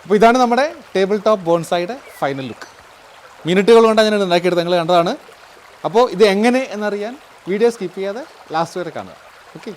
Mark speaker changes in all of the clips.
Speaker 1: അപ്പോൾ ഇതാണ് നമ്മുടെ ടേബിൾ ടോപ്പ് ബോൺസായിയുടെ ഫൈനൽ ലുക്ക്. മിനിറ്റുകൾ കൊണ്ടാണ് ഞാൻ ഉണ്ടാക്കിയെടുത്ത് നിങ്ങൾ കണ്ടതാണ്. അപ്പോൾ ഇത് എങ്ങനെ എന്നറിയാൻ വീഡിയോ സ്കിപ്പ് ചെയ്യാതെ ലാസ്റ്റ് വരെ കാണുക. Okay.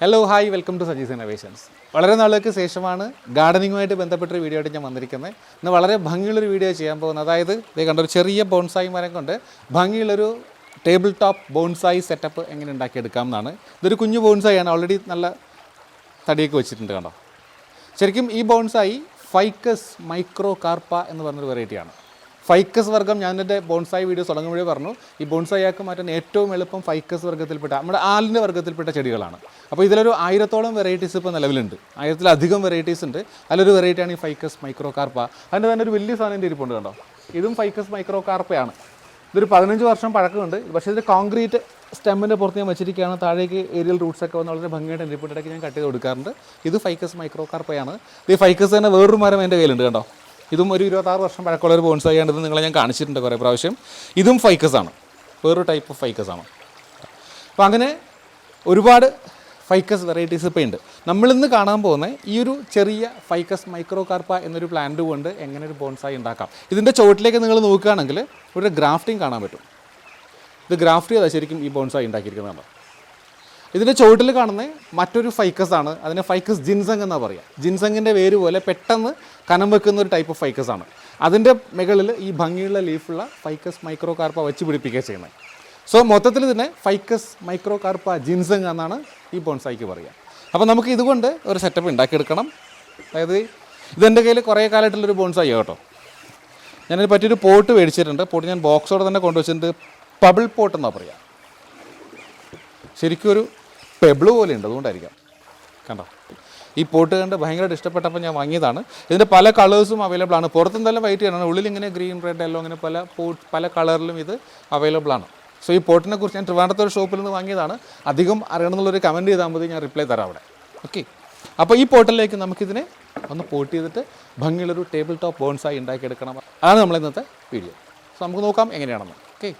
Speaker 1: Hello hi, welcome to Saji's innovations. വളരെ നാളുകൾക്ക് ശേഷമാണ് ഗാർഡനിങ്ങുമായിട്ട് ബന്ധപ്പെട്ടൊരു വീഡിയോ ആയിട്ട് ഞാൻ വന്നിരിക്കുന്നത്. ഇന്ന് വളരെ ഭംഗിയുള്ളൊരു വീഡിയോ ചെയ്യാൻ പോകുന്നത്, അതായത് ഇത് കണ്ടൊരു ചെറിയ ബോൺസായി മരം കൊണ്ട് ഭംഗിയുള്ളൊരു ടേബിൾ ടോപ്പ് ബോൺസായി സെറ്റപ്പ് എങ്ങനെ ഉണ്ടാക്കിയെടുക്കാം എന്നാണ്. ഇതൊരു കുഞ്ഞു ബോൺസായിയാണ്, ഓൾറെഡി നല്ല തടിയൊക്കെ വെച്ചിട്ടുണ്ട് കണ്ടോ. ശരിക്കും ഈ ബോൺസായി ഫൈക്കസ് മൈക്രോകാർപ്പ എന്ന് പറഞ്ഞൊരു വെറൈറ്റിയാണ്. ഫൈക്കസ് വർഗ്ഗം, ഞാൻ എൻ്റെ ബോൺസായി വീഡിയോസ് തുടങ്ങുമ്പോഴേ പറഞ്ഞു, ഈ ബോൺസായിയാക്കി മാറ്റാൻ ഏറ്റവും എളുപ്പം ഫൈക്കസ് വർഗ്ഗത്തിൽപ്പെട്ട നമ്മുടെ ആലിൻ്റെ വർഗ്ഗത്തിൽപ്പെട്ട ചെടികളാണ്. അപ്പോൾ ഇതിലൊരു 1000-ഓളം വെറൈറ്റീസ് ഇപ്പോൾ നിലവിലുണ്ട്. 1000-ലധികം വെറൈറ്റീസ് ഉണ്ട്. അതിലൊരു വെറൈറ്റിയാണ് ഈ ഫൈക്കസ് മൈക്രോകാർപ്പ. അതിൻ്റെ തന്നെ ഒരു വലിയ സാധനം ഇരിപ്പുണ്ട് കണ്ടോ. ഇതും ഫൈക്കസ് മൈക്രോകാർപ്പയാണ്. ഇതൊരു 15 വർഷം പഴക്കമുണ്ട്. പക്ഷേ ഇത് കോൺക്രീറ്റ് സ്റ്റെമ്മിൻ്റെ പുറത്ത് ഞാൻ വെച്ചിരിക്കുകയാണ്. താഴേക്ക് ഏരിയൽ റൂട്ട്സൊക്കെ വന്ന് വളരെ ഭംഗിയായിട്ട് ഇരിപ്പിടയ്ക്ക് ഞാൻ കട്ട് ചെയ്ത് കൊടുക്കാറുണ്ട്. ഇത് ഫൈക്കസ് മൈക്രോകാർപ്പയാണ്. ഈ ഫൈക്കസ് തന്നെ വേറൊരു മരം എൻ്റെ കയ്യിലുണ്ട് കണ്ടോ. ഇതും ഒരു 26 വർഷം പഴക്കമുള്ള ഒരു ബോൺസായി ആണെന്ന് നിങ്ങളെ ഞാൻ കാണിച്ചിട്ടുണ്ട് കുറേ പ്രാവശ്യം. ഇതും ഫൈക്കസ് ആണ്, വേറൊരു ടൈപ്പ് ഓഫ് ഫൈക്കസ് ആണ്. അപ്പോൾ അങ്ങനെ ഒരുപാട് ഫൈക്കസ് വെറൈറ്റീസ് ഇപ്പോൾ ഉണ്ട്. നമ്മളിന്ന് കാണാൻ പോകുന്ന ഈ ഒരു ചെറിയ ഫൈക്കസ് മൈക്രോകാർപ്പ എന്നൊരു പ്ലാന്റ് കൊണ്ട് എങ്ങനെ ഒരു ബോൺസായി ഉണ്ടാക്കാം. ഇതിൻ്റെ ചുവട്ടിലേക്ക് നിങ്ങൾ നോക്കുകയാണെങ്കിൽ ഒരു ഗ്രാഫ്റ്റിംഗ് കാണാൻ പറ്റും. ഇത് ഗ്രാഫ്റ്റ് ചെയ്താൽ ശരിക്കും ഈ ബോൺസായി ഉണ്ടാക്കിയിരിക്കുന്നതാണ്. ഇതിൻ്റെ ചുവട്ടിൽ കാണുന്ന മറ്റൊരു ഫൈക്കസ് ആണ്. അതിനെ ഫൈക്കസ് ജിൻസെങ് എന്നാണ് പറയുക. ജിൻസെങ്ങിൻ്റെ വേര് പോലെ പെട്ടെന്ന് കനം വെക്കുന്ന ഒരു ടൈപ്പ് ഓഫ് ഫൈക്കസ് ആണ്. അതിൻ്റെ മുകളിൽ ഈ ഭംഗിയുള്ള ലീഫുള്ള ഫൈക്കസ് മൈക്രോകാർപ്പ വെച്ച് പിടിപ്പിക്കുക ചെയ്യുന്നത്. സോ മൊത്തത്തിൽ ഇതിനെ ഫൈക്കസ് മൈക്രോകാർപ്പ ജിൻസെങ് എന്നാണ് ഈ ബോൺസായിക്ക് പറയുക. അപ്പോൾ നമുക്ക് ഇതുകൊണ്ട് ഒരു സെറ്റപ്പ് ഉണ്ടാക്കിയെടുക്കണം. അതായത് ഇതെൻ്റെ കയ്യിൽ കുറേ കാലമായിട്ടുള്ളൊരു ബോൺസായി കേട്ടോ. ഞാനതിന് പറ്റിയൊരു പോട്ട് മേടിച്ചിട്ടുണ്ട്. പോട്ട് ഞാൻ ബോക്സോടെ തന്നെ കൊണ്ടുവച്ചിട്ടുണ്ട്. പബിൾ പോട്ട് എന്നാണ് പറയുക. ശരിക്കും ഒരു പെബിൾ പോലെ ഉണ്ട്, അതുകൊണ്ടായിരിക്കാം. കണ്ടോ, ഈ പോട്ട് കണ്ട് ഭയങ്കരമായിട്ട് ഇഷ്ടപ്പെട്ടപ്പോൾ ഞാൻ വാങ്ങിയതാണ്. ഇതിൻ്റെ പല കളേഴ്സും അവൈലബിൾ ആണ്. പുറത്തെന്തായാലും വൈറ്റ് ആണ്, ഉള്ളിൽ ഇങ്ങനെ ഗ്രീൻ, റെഡ്, യെല്ലോ അങ്ങനെ പല കളറിലും ഇത് അവൈലബിൾ ആണ്. സോ ഈ പോട്ടിനെ കുറിച്ച് ഞാൻ ട്രിവാൻഡ്രത്തെ ഒരു ഷോപ്പിൽ നിന്ന് വാങ്ങിയതാണ്. അധികം അറിയണമെന്നുള്ളൊരു കമൻറ്റ് ചെയ്താൽ മതി, ഞാൻ റിപ്ലൈ തരാം അവിടെ. ഓക്കെ. അപ്പോൾ ഈ പോട്ടിലേക്ക് നമുക്കിതിനെ ഒന്ന് പോട്ട് ചെയ്തിട്ട് ഭംഗിയുള്ളൊരു ടേബിൾ ടോപ്പ് ബോൺസായി ഉണ്ടാക്കിയെടുക്കണം. അതാണ് നമ്മൾ ഇന്നത്തെ വീഡിയോ. സോ നമുക്ക് നോക്കാം എങ്ങനെയാണെന്ന്. ഓക്കെ.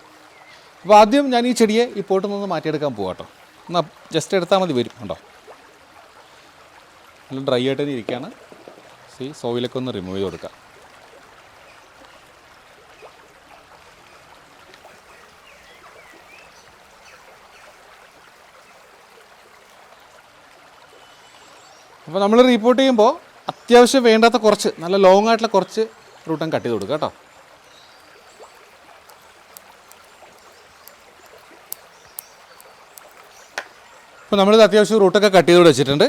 Speaker 1: അപ്പോൾ ആദ്യം ഞാൻ ഈ ചെടിയെ ഈ പോട്ടിൽ നിന്ന് മാറ്റിയെടുക്കാൻ പോകാം കേട്ടോ. എന്നാൽ ജസ്റ്റ് എടുത്താൽ മതി, വരും ഉണ്ടോ. നല്ല ഡ്രൈ ആയിട്ട് തന്നെ ഇരിക്കുകയാണ്. സോയിലൊക്കെ ഒന്ന് റിമൂവ് ചെയ്ത് കൊടുക്കാം. അപ്പോൾ നമ്മൾ റീപോർട്ട് ചെയ്യുമ്പോൾ അത്യാവശ്യം വേണ്ടാത്ത കുറച്ച് നല്ല ലോങ് ആയിട്ടുള്ള കുറച്ച് റൂട്ടം കട്ട് ചെയ്ത് കൊടുക്കുക കേട്ടോ. അപ്പോൾ നമ്മളിത് അത്യാവശ്യം റൂട്ടൊക്കെ കട്ട് ചെയ്ത് വെച്ചിട്ടുണ്ട്.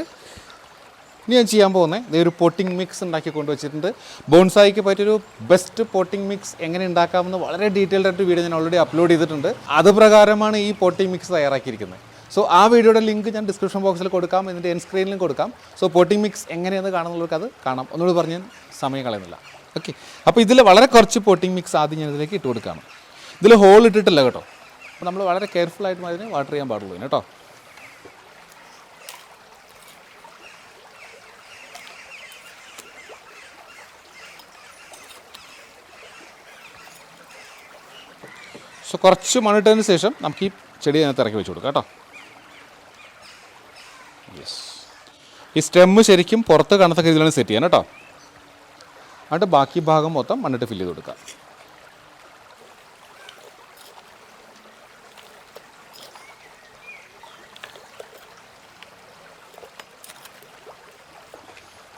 Speaker 1: ഇനി ഞാൻ ചെയ്യാൻ പോകുന്നത് ഇതേ ഒരു പോട്ടിംഗ് മിക്സ് ഉണ്ടാക്കി കൊണ്ടുവച്ചിട്ടുണ്ട്. ബോൺസായിക്ക് പറ്റിയൊരു ബെസ്റ്റ് പോട്ടിംഗ് മിക്സ് എങ്ങനെ ഉണ്ടാക്കാമെന്ന് വളരെ ഡീറ്റെയിൽഡ് ആയിട്ട് വീഡിയോ ഞാൻ ഓൾറെഡി അപ്ലോഡ് ചെയ്തിട്ടുണ്ട്. അത് പ്രകാരമാണ് ഈ പോട്ടിംഗ് മിക്സ് തയ്യാറാക്കിയിരിക്കുന്നത്. സോ ആ വീഡിയോയുടെ ലിങ്ക് ഞാൻ ഡിസ്ക്രിപ്ഷൻ ബോക്സിൽ കൊടുക്കാം, ഇതിൻ്റെ എൻ സ്ക്രീനിലും കൊടുക്കാം. സോ പോട്ടിംഗ് മിക്സ് എങ്ങനെയെന്ന് കാണുന്നവർക്ക് അത് കാണാം. ഒന്നുകൂടി പറഞ്ഞ് സമയം കളയുന്നില്ല. ഓക്കെ. അപ്പോൾ ഇതിൽ വളരെ കുറച്ച് പോട്ടിംഗ് മിക്സ് ആദ്യം ഞാൻ ഇതിലേക്ക് ഇട്ട് കൊടുക്കുകയാണ്. ഇതിൽ ഹോൾ ഇട്ടിട്ടില്ല കേട്ടോ. അപ്പോൾ നമ്മൾ വളരെ കെയർഫുള്ളായിട്ട് അതിനെ വാട്ടർ ചെയ്യാൻ പാടുള്ളൂ കേട്ടോ. സോ കുറച്ച് മണ്ണിട്ടതിന് ശേഷം നമുക്ക് ഈ ചെടി അതിനകത്ത് ഇറക്കി വെച്ച് കൊടുക്കാം കേട്ടോ. യെസ്, ഈ സ്റ്റെമ്മ് ശരിക്കും പുറത്ത് കാണത്തക്ക രീതിയിലാണ് സെറ്റ് ചെയ്യാൻ കേട്ടോ. എന്നിട്ട് ബാക്കി ഭാഗം മൊത്തം മണ്ണിട്ട് ഫില്ല് ചെയ്ത് കൊടുക്കാം.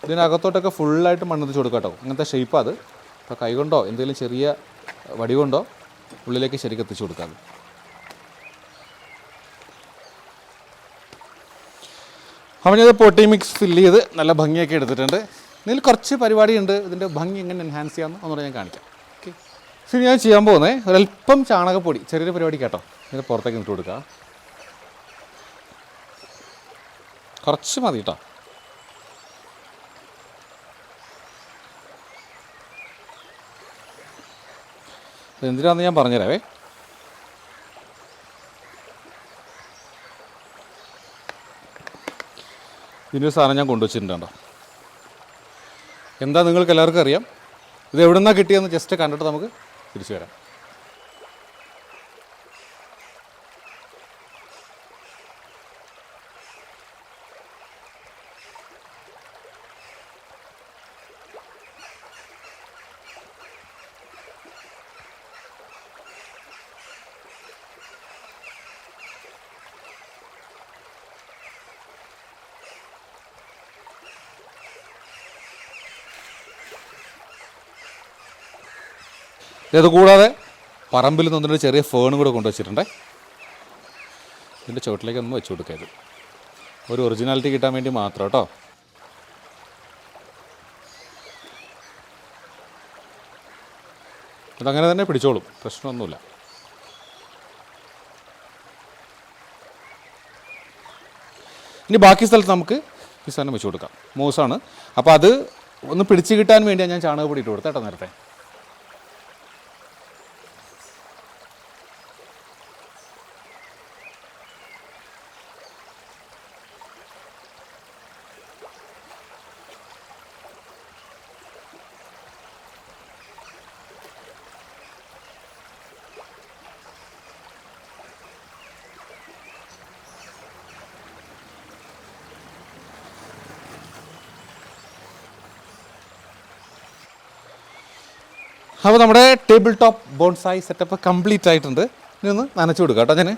Speaker 1: ഇതിനകത്തോട്ടൊക്കെ ഫുള്ളായിട്ട് മണ്ണെത്തിച്ച് കൊടുക്കാം കേട്ടോ. അങ്ങനത്തെ ഷേപ്പാണ് അത്. അപ്പോൾ കൈ കൊണ്ടോ എന്തെങ്കിലും ചെറിയ വടി കൊണ്ടോ ഉള്ളിലേക്ക് ശരിക്കും എത്തിച്ചു കൊടുക്കാം. അപ്പോൾ ഞാനത് പോട്ടിംഗ് മിക്സ് ഫില്ല് ചെയ്ത് നല്ല ഭംഗിയൊക്കെ എടുത്തിട്ടുണ്ട്. ഇതിൽ കുറച്ച് പരിപാടിയുണ്ട്. ഇതിൻ്റെ ഭംഗി എങ്ങനെ എൻഹാൻസ് ചെയ്യാമെന്ന് ഒന്നുകൂടെ ഞാൻ കാണിക്കാം. ഓക്കെ. ശരി, ഞാൻ ചെയ്യാൻ പോകുന്നത് ഒരല്പം ചാണകപ്പൊടി, ചെറിയൊരു പരിപാടി കേട്ടോ. ഇതിൻ്റെ പുറത്തേക്ക് ഇട്ട് കൊടുക്കുക. കുറച്ച് മതി കേട്ടോ. എന്തിനാണെന്ന് ഞാൻ പറഞ്ഞുതരാവേ. ഇതിനൊരു സാധനം ഞാൻ കൊണ്ടുവച്ചിട്ടുണ്ട് കേട്ടോ. എന്താ നിങ്ങൾക്ക് എല്ലാവർക്കും അറിയാം. ഇത് എവിടെ നിന്നാണ് കിട്ടിയെന്ന് ജസ്റ്റ് കണ്ടിട്ട് നമുക്ക് തിരിച്ചു വരാം. ഇത് കൂടാതെ പറമ്പിൽ നിന്നൊരു ചെറിയ ഫേണും കൂടെ കൊണ്ടുവച്ചിട്ടുണ്ടേ. ഇതിൻ്റെ ചുവട്ടിലേക്കൊന്നും വെച്ച് കൊടുക്കരുത്, ഒരു ഒറിജിനാലിറ്റി കിട്ടാൻ വേണ്ടി മാത്രം കേട്ടോ. അതങ്ങനെ തന്നെ പിടിച്ചോളും, പ്രശ്നമൊന്നുമില്ല. ഇനി ബാക്കി സ്ഥലത്ത് നമുക്ക് ഈ സാധനം വെച്ച് കൊടുക്കാം. മൂസാണ്, അപ്പോൾ അത് ഒന്ന് പിടിച്ച് കിട്ടാൻ വേണ്ടിയാണ് ഞാൻ ചാണകപ്പൊടി ഇട്ട് കൊടുത്തത് കേട്ടോ നേരത്തെ. അപ്പോൾ നമ്മുടെ table top bonsai setup complete ആയിട്ടുണ്ട്. ഇനി ഒന്ന് നനച്ചു കൊടുക്കാം കേട്ടോ. ഞാൻ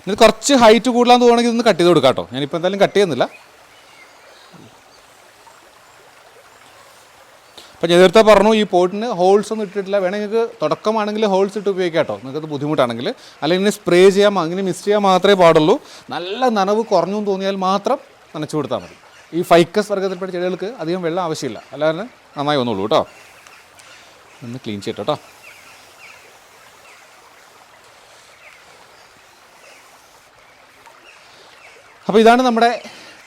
Speaker 1: ഇത് കുറച്ച് ഹൈറ്റ് കൂടുതലാന്ന് തോന്നുകയാണെങ്കിൽ ഇതൊന്ന് കട്ട് ചെയ്ത് കൊടുക്കാം കേട്ടോ. ഞാനിപ്പോൾ എന്തായാലും കട്ട് ചെയ്യുന്നില്ല. അപ്പോൾ ഞാൻ നേരത്തെ പറഞ്ഞു ഈ പോട്ടിന് ഹോൾസ് ഒന്നും ഇട്ടിട്ടില്ല. വേണമെങ്കിൽ നിങ്ങൾക്ക് തുടക്കമാണെങ്കിൽ ഹോൾസ് ഇട്ട് ഉപയോഗിക്കാം കേട്ടോ, നിങ്ങൾക്കത് ബുദ്ധിമുട്ടാണെങ്കിൽ. അല്ലെങ്കിൽ സ്പ്രേ ചെയ്യാൻ അങ്ങനെ മിക്സ് ചെയ്യാൻ മാത്രമേ പാടുള്ളൂ. നല്ല നനവ് കുറഞ്ഞു തോന്നിയാൽ മാത്രം നനച്ചു കൊടുത്താൽ മതി. ഈ ഫൈക്കസ് വർഗ്ഗത്തിൽപ്പെട്ട ചെടികൾക്ക് അധികം വെള്ളം ആവശ്യമില്ല, അല്ലാതെ നന്നായി വന്നുള്ളൂ കേട്ടോ. ഒന്ന് ക്ലീൻ ചെയ്യട്ടോ കേട്ടോ. അപ്പോൾ ഇതാണ് നമ്മുടെ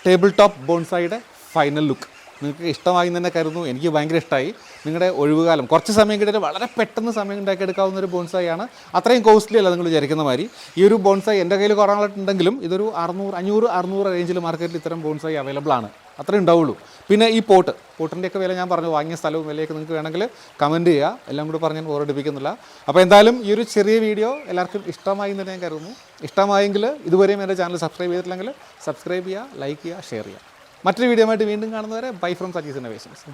Speaker 1: ടേബിൾ ടോപ്പ് ബോൺസായിയുടെ ഫൈനൽ ലുക്ക്. നിങ്ങൾക്ക് ഇഷ്ടമായി തന്നെ കരുതുന്നു. എനിക്ക് ഭയങ്കര ഇഷ്ടമായി. നിങ്ങളുടെ ഒഴിവുകാലം കുറച്ച് സമയം കിട്ടിയിട്ട് വളരെ പെട്ടെന്ന് സമയം ഉണ്ടാക്കിയെടുക്കാവുന്ന ഒരു ബോൺസായി ആണ്. അത്രയും കോസ്റ്റ്ലി അല്ല നിങ്ങൾ വിചാരിക്കുന്ന മാതിരി. ഈ ഒരു ബോൺസായി എൻ്റെ കയ്യിൽ കുറവായിട്ടുണ്ടെങ്കിലും ഇതൊരു 500-600 റേഞ്ചിൽ മാർക്കറ്റിൽ ഇത്തരം ബോൺസായി അവൈലബിൾ ആണ്. അത്രേ ഉണ്ടാവുള്ളൂ. പിന്നെ ഈ പോട്ടിൻ്റെയൊക്കെ വില ഞാൻ പറഞ്ഞു, വാങ്ങിയ സ്ഥലവും വിലയൊക്കെ നിങ്ങൾക്ക് വേണമെങ്കിൽ കമൻറ്റ് ചെയ്യുക. എല്ലാം കൂടി പറഞ്ഞ് ഞാൻ ബോറടിപ്പിക്കുന്നില്ല. അപ്പോൾ എന്തായാലും ഈ ഒരു ചെറിയ വീഡിയോ എല്ലാവർക്കും ഇഷ്ടമായി എന്ന് ഞാൻ കരുതുന്നു. ഇഷ്ടമായെങ്കിൽ ഇതുവരെയും എൻ്റെ ചാനൽ സബ്സ്ക്രൈബ് ചെയ്തിട്ടില്ലെങ്കിൽ സബ്സ്ക്രൈബ് ചെയ്യുക, ലൈക്ക് ചെയ്യുക, ഷെയർ ചെയ്യുക. മറ്റൊരു വീഡിയോ ആയിട്ട് വീണ്ടും കാണുന്നവരെ ബൈ ഫ്രം സജീസ് ഇന്നോവേഷൻസ്.